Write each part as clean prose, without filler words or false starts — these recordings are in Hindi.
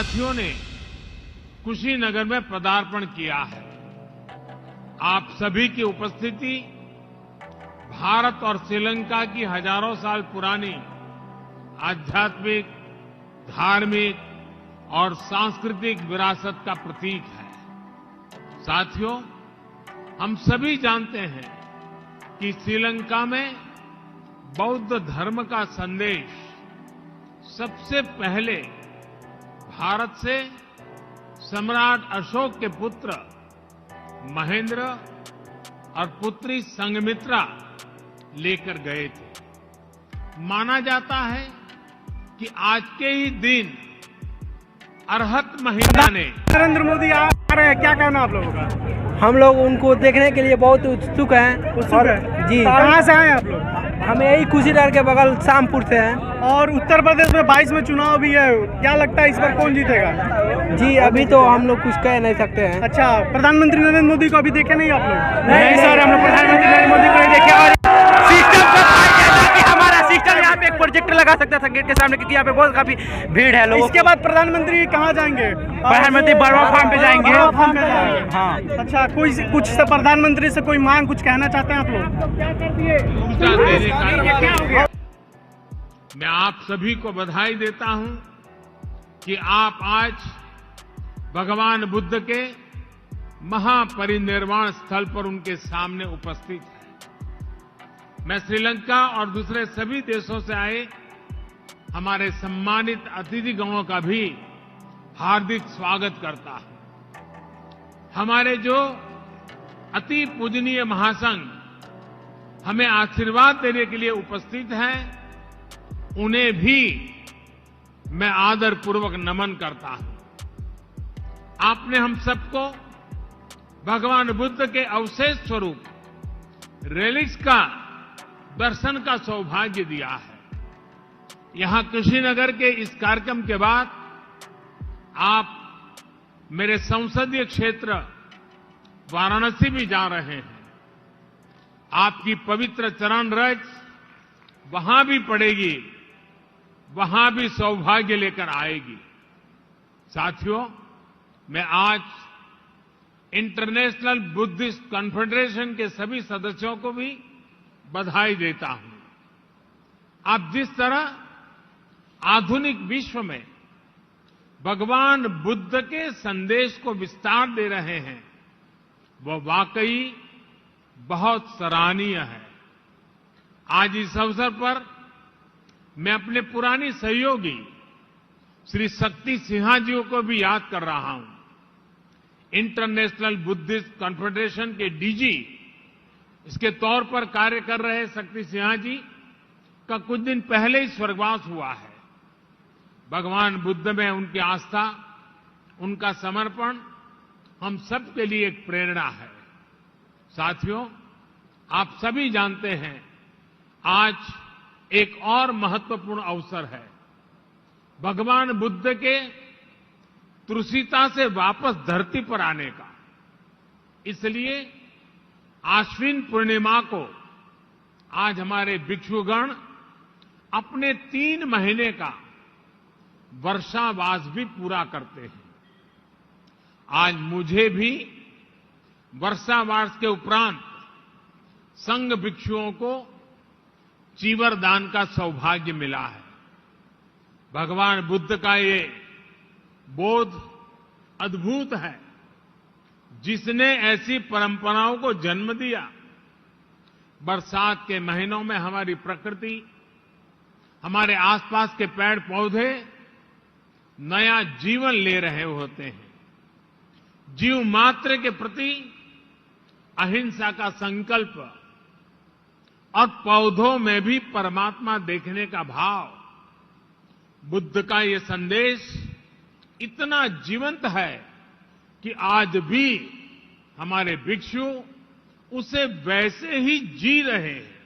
साथियों ने कुशीनगर में पदार्पण किया है। आप सभी की उपस्थिति भारत और श्रीलंका की हजारों साल पुरानी आध्यात्मिक, धार्मिक और सांस्कृतिक विरासत का प्रतीक है। साथियों, हम सभी जानते हैं कि श्रीलंका में बौद्ध धर्म का संदेश सबसे पहले भारत से सम्राट अशोक के पुत्र महेंद्र और पुत्री संघमित्रा लेकर गए थे। माना जाता है कि आज के ही दिन अरहत महीना ने नरेंद्र मोदी आ रहे हैं, क्या कहना आप लोगों का? हम लोग उनको देखने के लिए बहुत उत्सुक हैं। उत्सुक है? जी, कहाँ से आए आप लोग? हम यही कुशीनगर के बगल शामपुर से हैं। और उत्तर प्रदेश में 22 में चुनाव भी है, क्या लगता है इस बार कौन जीतेगा? जी, अभी तो हम लोग कुछ कह नहीं सकते हैं। अच्छा, प्रधानमंत्री नरेंद्र मोदी को अभी देखे नहीं आप लोग? नहीं सर, हम लोग प्रधानमंत्री नरेंद्र मोदी को नहीं देखे। और सिस्टम कि हमारा सिस्टम यहाँ पे एक प्रोजेक्ट लगा सकता था गेट के सामने, क्योंकि यहाँ पे बहुत काफी भीड़ है लोगों। इसके बाद प्रधानमंत्री कहाँ जाएंगे? प्रधानमंत्री बर्मा फार्म पे जाएंगे। बर्मा फार्म पे जाएंगे। हाँ। अच्छा, कुछ से प्रधानमंत्री से कोई मांग कुछ कहना चाहते हैं आप लोग? ऊर्जा देने का मैं आप सभी को बधाई देता हूं कि आप आज भगवान बुद्ध के महापरिनिर्वाण स्थल पर उनके सामने उपस्थित हैं। मैं श्रीलंका और दूसरे सभी देशों से आए हमारे सम्मानित अतिथिगणों का भी हार्दिक स्वागत करता हूं। हमारे जो अति पूजनीय महासंघ हमें आशीर्वाद देने के लिए उपस्थित हैं, उन्हें भी मैं आदरपूर्वक नमन करता हूं। आपने हम सबको भगवान बुद्ध के अवशेष स्वरूप रेलिक्स का दर्शन का सौभाग्य दिया है। यहां कुशीनगर के इस कार्यक्रम के बाद आप मेरे संसदीय क्षेत्र वाराणसी भी जा रहे हैं। आपकी पवित्र चरण रज वहां भी पड़ेगी, वहां भी सौभाग्य लेकर आएगी। साथियों, मैं आज इंटरनेशनल बुद्धिस्ट कॉन्फेडरेशन के सभी सदस्यों को भी बधाई देता हूं। आप जिस तरह आधुनिक विश्व में भगवान बुद्ध के संदेश को विस्तार दे रहे हैं, वह वाकई बहुत सराहनीय है। आज इस अवसर पर मैं अपने पुरानी सहयोगी श्री शक्ति सिन्हा जी को भी याद कर रहा हूं। इंटरनेशनल बुद्धिस्ट कॉन्फेडरेशन के डीजी इसके तौर पर कार्य कर रहे शक्ति सिन्हा जी का कुछ दिन पहले ही स्वर्गवास हुआ है। भगवान बुद्ध में उनकी आस्था, उनका समर्पण हम सब के लिए एक प्रेरणा है। साथियों, आप सभी जानते हैं आज एक और महत्वपूर्ण अवसर है भगवान बुद्ध के तुलसीता से वापस धरती पर आने का। इसलिए आश्विन पूर्णिमा को आज हमारे भिक्षुगण अपने 3 महीने का वर्षावास भी पूरा करते हैं। आज मुझे भी वर्षावास के उपरांत संघ भिक्षुओं को चीवर दान का सौभाग्य मिला है। भगवान बुद्ध का ये बोध अद्भुत है, जिसने ऐसी परंपराओं को जन्म दिया। बरसात के महीनों में हमारी प्रकृति, हमारे आसपास के पेड़ पौधे नया जीवन ले रहे होते हैं। जीव मात्र के प्रति अहिंसा का संकल्प और पौधों में भी परमात्मा देखने का भाव, बुद्ध का ये संदेश इतना जीवंत है कि आज भी हमारे भिक्षु उसे वैसे ही जी रहे हैं।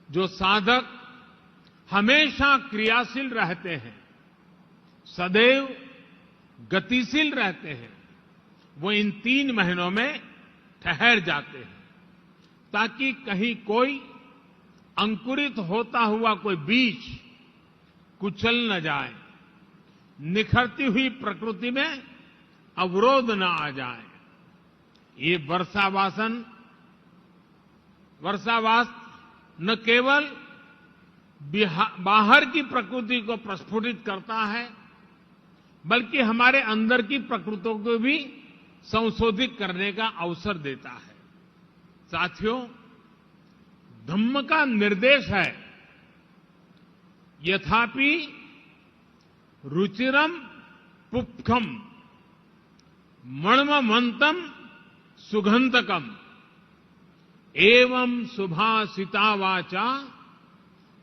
जो साधक हमेशा क्रियाशील रहते हैं, सदैव गतिशील रहते हैं, वो इन 3 महीनों में ठहर जाते हैं, ताकि कहीं कोई अंकुरित होता हुआ कोई बीज कुचल न जाए। निखरती हुई प्रकृति में अवरोध न आ जाए। ये वर्षावास न केवल बाहर की प्रकृति को प्रस्फुटित करता है, बल्कि हमारे अंदर की प्रकृति को भी संशोधित करने का अवसर देता है। साथियों, धम्म का निर्देश है, यथापि रुचिरम पुप्खम मणमंतम सुगंधकम एवं सुभाषिता वाचा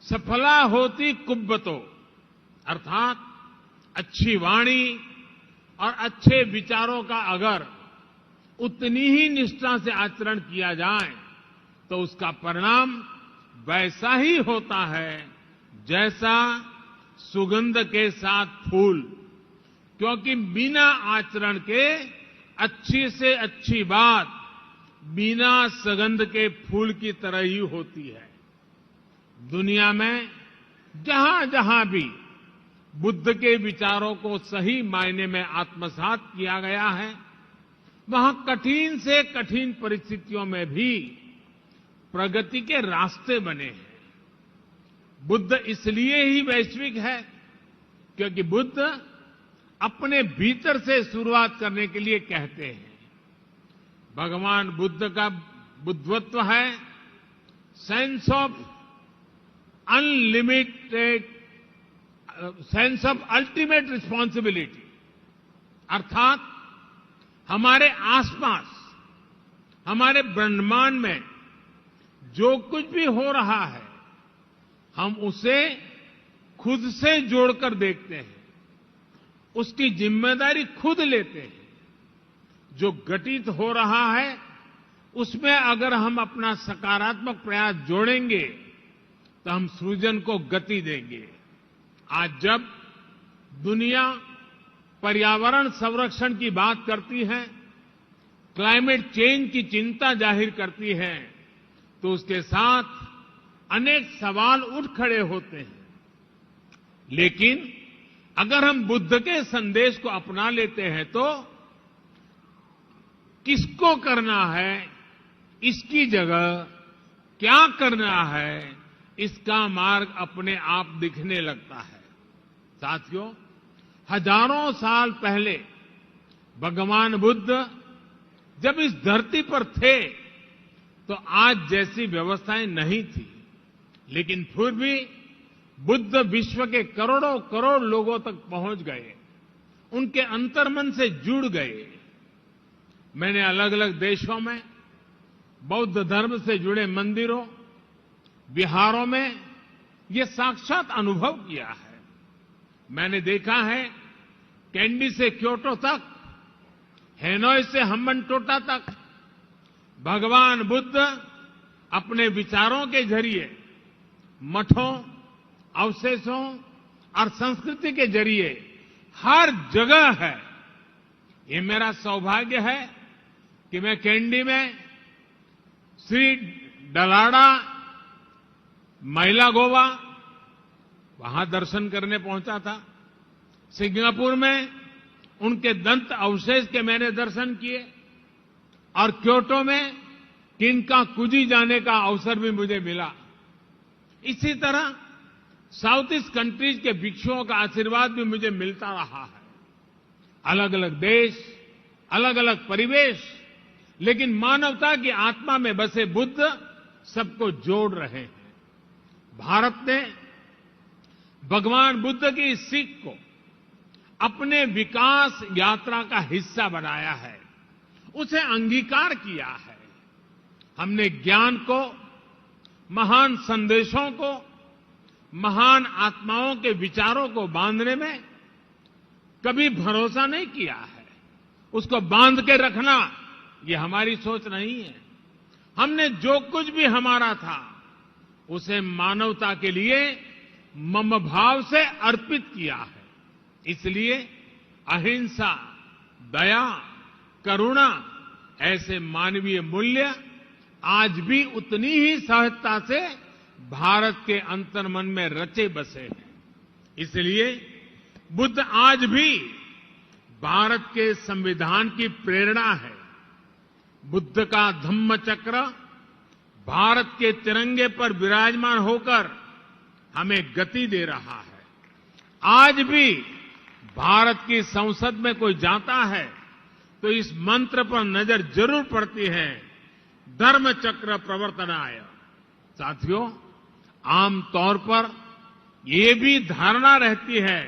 सफला होती कुब्बतो। अर्थात अच्छी वाणी और अच्छे विचारों का अगर उतनी ही निष्ठा से आचरण किया जाए तो उसका परिणाम वैसा ही होता है जैसा सुगंध के साथ फूल, क्योंकि बिना आचरण के अच्छी से अच्छी बात बिना सुगंध के फूल की तरह ही होती है। दुनिया में जहां जहां भी बुद्ध के विचारों को सही मायने में आत्मसात किया गया है, वहां कठिन से कठिन परिस्थितियों में भी प्रगति के रास्ते बने हैं। बुद्ध इसलिए ही वैश्विक है क्योंकि बुद्ध अपने भीतर से शुरुआत करने के लिए कहते हैं। भगवान बुद्ध का बुद्धत्व है सेंस ऑफ अल्टीमेट रिस्पॉन्सिबिलिटी, अर्थात हमारे आसपास, हमारे ब्रह्मांड में जो कुछ भी हो रहा है, हम उसे खुद से जोड़कर देखते हैं, उसकी जिम्मेदारी खुद लेते हैं। जो घटित हो रहा है उसमें अगर हम अपना सकारात्मक प्रयास जोड़ेंगे तो हम सृजन को गति देंगे। आज जब दुनिया पर्यावरण संरक्षण की बात करती है, क्लाइमेट चेंज की चिंता जाहिर करती है, तो उसके साथ अनेक सवाल उठ खड़े होते हैं। लेकिन अगर हम बुद्ध के संदेश को अपना लेते हैं तो किसको करना है, इसकी जगह क्या करना है, इसका मार्ग अपने आप दिखने लगता है। साथियों, हजारों साल पहले भगवान बुद्ध जब इस धरती पर थे तो आज जैसी व्यवस्थाएं नहीं थी, लेकिन फिर भी बुद्ध विश्व के करोड़ों करोड़ लोगों तक पहुंच गए, उनके अंतर्मन से जुड़ गए। मैंने अलग अलग देशों में बौद्ध धर्म से जुड़े मंदिरों, विहारों में ये साक्षात अनुभव किया है। मैंने देखा है कैंडी से क्योटो तक, हेनोई से हम्बनटोटा तक भगवान बुद्ध अपने विचारों के जरिए मठों, अवशेषों और संस्कृति के जरिए हर जगह है। ये मेरा सौभाग्य है कि मैं कैंडी में श्री डलाडा महिला गोवा वहां दर्शन करने पहुंचा था। सिंगापुर में उनके दंत अवशेष के मैंने दर्शन किए और क्योटो में किनकाकुजी जाने का अवसर भी मुझे मिला। इसी तरह साउथ ईस्ट कंट्रीज के भिक्षुओं का आशीर्वाद भी मुझे मिलता रहा है। अलग अलग देश, अलग अलग परिवेश, लेकिन मानवता की आत्मा में बसे बुद्ध सबको जोड़ रहे हैं। भारत ने भगवान बुद्ध की इस सीख को अपने विकास यात्रा का हिस्सा बनाया है, उसे अंगीकार किया है। हमने ज्ञान को, महान संदेशों को, महान आत्माओं के विचारों को बांधने में कभी भरोसा नहीं किया है। उसको बांध के रखना ये हमारी सोच नहीं है। हमने जो कुछ भी हमारा था उसे मानवता के लिए मम भाव से अर्पित किया है। इसलिए अहिंसा, दया, करुणा ऐसे मानवीय मूल्य आज भी उतनी ही सहजता से भारत के अंतर्मन में रचे बसे हैं। इसलिए बुद्ध आज भी भारत के संविधान की प्रेरणा है। बुद्ध का धम्म चक्र भारत के तिरंगे पर विराजमान होकर हमें गति दे रहा है। आज भी भारत की संसद में कोई जाता है तो इस मंत्र पर नजर जरूर पड़ती है, धर्म चक्र प्रवर्तनाय। साथियों, आमतौर पर ये भी धारणा रहती है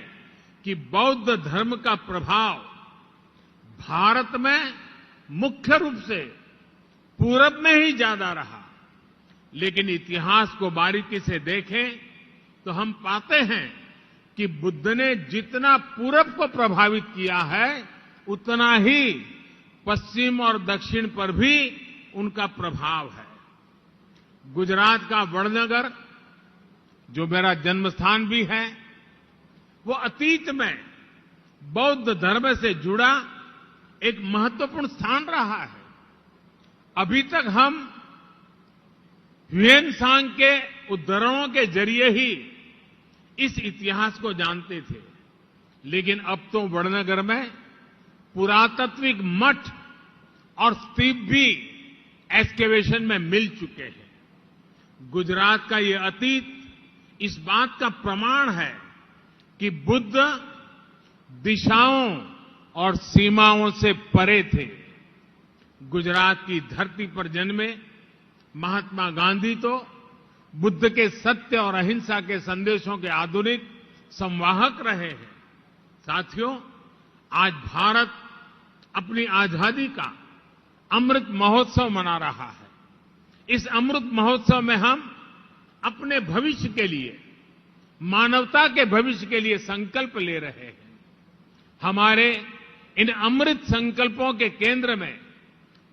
कि बौद्ध धर्म का प्रभाव भारत में मुख्य रूप से पूरब में ही ज्यादा रहा, लेकिन इतिहास को बारीकी से देखें तो हम पाते हैं कि बुद्ध ने जितना पूरब को प्रभावित किया है उतना ही पश्चिम और दक्षिण पर भी उनका प्रभाव है। गुजरात का वडनगर, जो मेरा जन्म स्थान भी है, वो अतीत में बौद्ध धर्म से जुड़ा एक महत्वपूर्ण स्थान रहा है। अभी तक हम ह्वेनसांग के उद्धरणों के जरिए ही इस इतिहास को जानते थे, लेकिन अब तो वडनगर में पुरातात्विक मठ और स्तूप भी एक्सकेवेशन में मिल चुके हैं। गुजरात का ये अतीत इस बात का प्रमाण है कि बुद्ध दिशाओं और सीमाओं से परे थे। गुजरात की धरती पर जन्मे महात्मा गांधी तो बुद्ध के सत्य और अहिंसा के संदेशों के आधुनिक संवाहक रहे हैं। साथियों, आज भारत अपनी आजादी का अमृत महोत्सव मना रहा है। इस अमृत महोत्सव में हम अपने भविष्य के लिए, मानवता के भविष्य के लिए संकल्प ले रहे हैं। हमारे इन अमृत संकल्पों के केंद्र में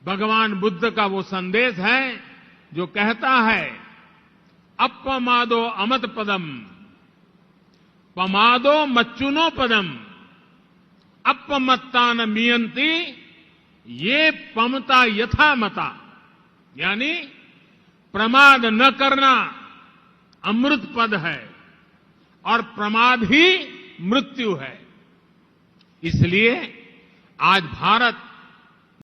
भगवान बुद्ध का वो संदेश है जो कहता है, अपमादो अमत पदम, पमादो मच्चुनो पदम, अपमत्ता न मियंती, ये पमता यथा मता। यानी प्रमाद न करना अमृत पद है और प्रमाद ही मृत्यु है। इसलिए आज भारत